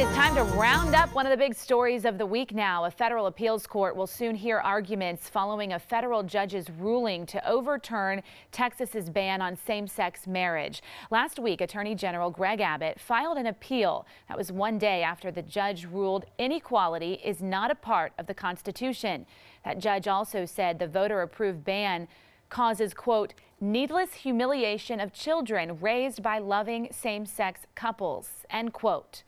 It's time to round up one of the big stories of the week now. A federal appeals court will soon hear arguments following a federal judge's ruling to overturn Texas's ban on same-sex marriage. Last week, Attorney General Greg Abbott filed an appeal. That was one day after the judge ruled inequality is not a part of the Constitution. That judge also said the voter-approved ban causes, quote, needless humiliation of children raised by loving same-sex couples, end quote.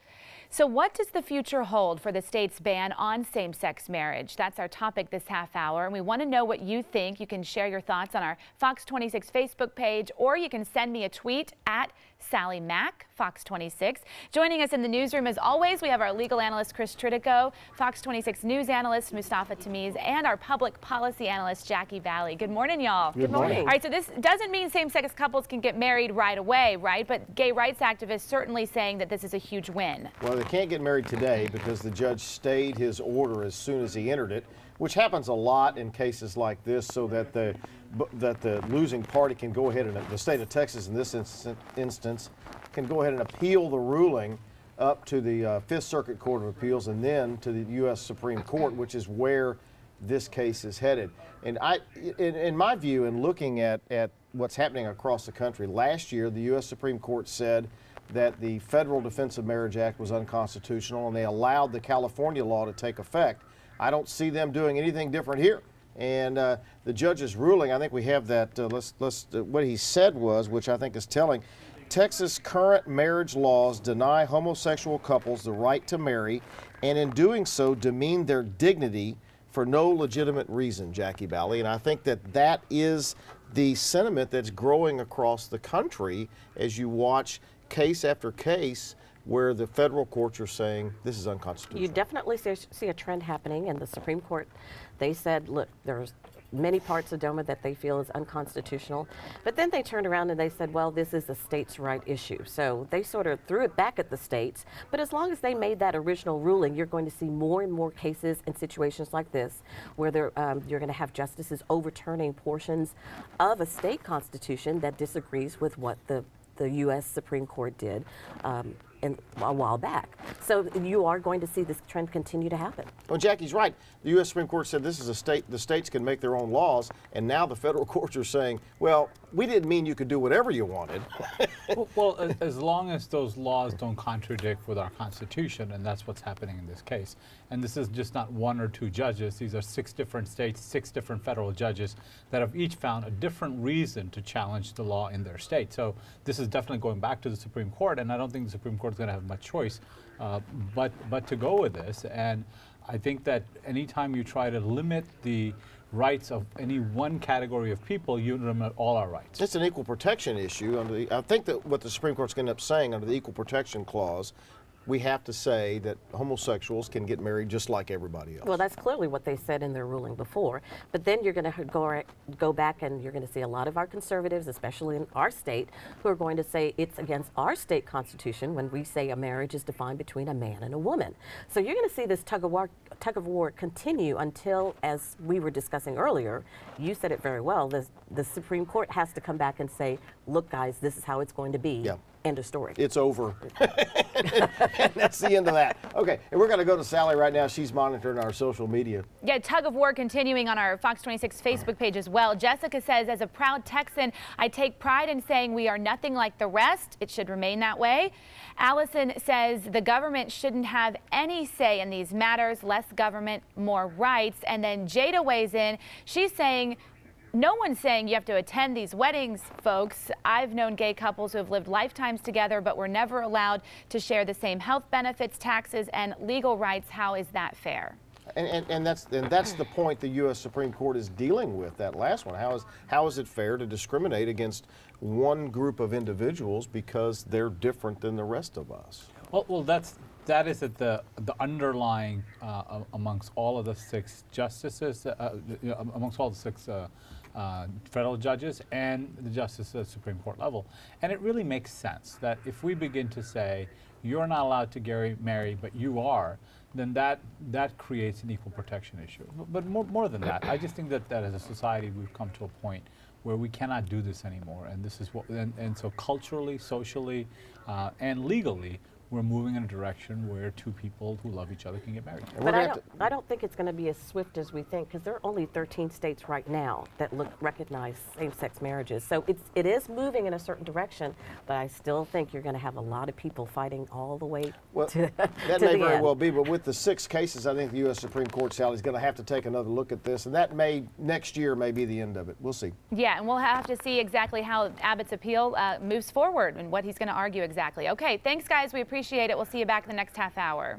So what does the future hold for the state's ban on same-sex marriage? That's our topic this half hour, and we want to know what you think. You can share your thoughts on our Fox 26 Facebook page, or you can send me a tweet at Sally Mack, Fox 26. Joining us in the newsroom, as always, we have our legal analyst, Chris Tritico, Fox 26 news analyst, Mustafa Tamiz, and our public policy analyst, Jackie Valley. Good morning, y'all. Good morning. All right, so this doesn't mean same-sex couples can get married right away, right? But gay rights activists certainly saying that this is a huge win. Well, they can't get married today because the judge stayed his order as soon as he entered it, which happens a lot in cases like this, so that the losing party can go ahead, and the state of Texas in this instance can go ahead and appeal the ruling up to the Fifth Circuit Court of Appeals and then to the U.S. Supreme Court, which is where this case is headed. And in my view, in looking at what's happening across the country, last year the U.S. Supreme Court said that the Federal Defense of Marriage Act was unconstitutional, and they allowed the California law to take effect. I don't see them doing anything different here. And the judge's ruling, I think we have that, what he said was, which I think is telling, Texas' current marriage laws deny homosexual couples the right to marry, and in doing so demean their dignity for no legitimate reason, Jackie Valley. And I think that is the sentiment that's growing across the country as you watch case after case where the federal courts are saying this is unconstitutional. You definitely see a trend happening in the Supreme Court. They said, look, there's many parts of DOMA that they feel is unconstitutional, but then they turned around and they said, well, this is a states' right issue. So they sort of threw it back at the states, but as long as they made that original ruling, you're going to see more and more cases and situations like this where you're going to have justices overturning portions of a state constitution that disagrees with what the U.S. Supreme Court did a while back. So you are going to see this trend continue to happen. Well, Jackie's right. The U.S. Supreme Court said this is a state, the states can make their own laws, and now the federal courts are saying, well, we didn't mean you could do whatever you wanted. Well, as long as those laws don't contradict with our Constitution, and that's what's happening in this case. And this is just not one or two judges. These are 6 different states, 6 different federal judges that have each found a different reason to challenge the law in their state. So this is definitely going back to the Supreme Court, and I don't think the Supreme Court is going to have much choice but to go with this. And I think that anytime you try to limit the rights of any one category of people, you limit all our rights. It's an equal protection issue. I think that what the Supreme Court's going to end up saying under the Equal Protection Clause, we have to say that homosexuals can get married just like everybody else. Well, that's clearly what they said in their ruling before. But then you're going to go back and you're going to see a lot of our conservatives, especially in our state, who are going to say it's against our state constitution when we say a marriage is defined between a man and a woman. So you're going to see this tug of war continue until, as we were discussing earlier, you said it very well, the Supreme Court has to come back and say, look, guys, this is how it's going to be. Yeah. End of story. It's over. And that's the end of that. Okay, and we're going to go to Sally right now. She's monitoring our social media. Yeah, tug of war continuing on our Fox 26 Facebook page as well. Jessica says, as a proud Texan, I take pride in saying we are nothing like the rest. It should remain that way. Allison says the government shouldn't have any say in these matters. Less government, more rights. And then Jada weighs in. She's saying, no one's saying you have to attend these weddings, folks. I've known gay couples who have lived lifetimes together but were never allowed to share the same health benefits, taxes, and legal rights. How is that fair? And that's the point the U.S. Supreme Court is dealing with, that last one. How is it fair to discriminate against one group of individuals because they're different than the rest of us? Well, that is at the underlying amongst all of the 6 justices, amongst all the 6 federal judges and the justices at the Supreme Court level. And it really makes sense that if we begin to say, you're not allowed to marry, but you are, then that creates an equal protection issue. But more than that, I just think that as a society we've come to a point where we cannot do this anymore, and this is what, and so culturally, socially, and legally, we're moving in a direction where two people who love each other can get married. And we're But gonna have to- I don't think it's going to be as swift as we think, because there are only 13 states right now that recognize same-sex marriages. So it is moving in a certain direction, but I still think you're going to have a lot of people fighting all the way Well, to, that to may the very end. well be, but with the 6 cases, I think the U.S. Supreme Court, Sally, is going to have to take another look at this, and that may, next year, may be the end of it. We'll see. Yeah, and we'll have to see exactly how Abbott's appeal moves forward and what he's going to argue exactly. Okay, thanks, guys. We appreciate it. We'll see you back in the next half hour.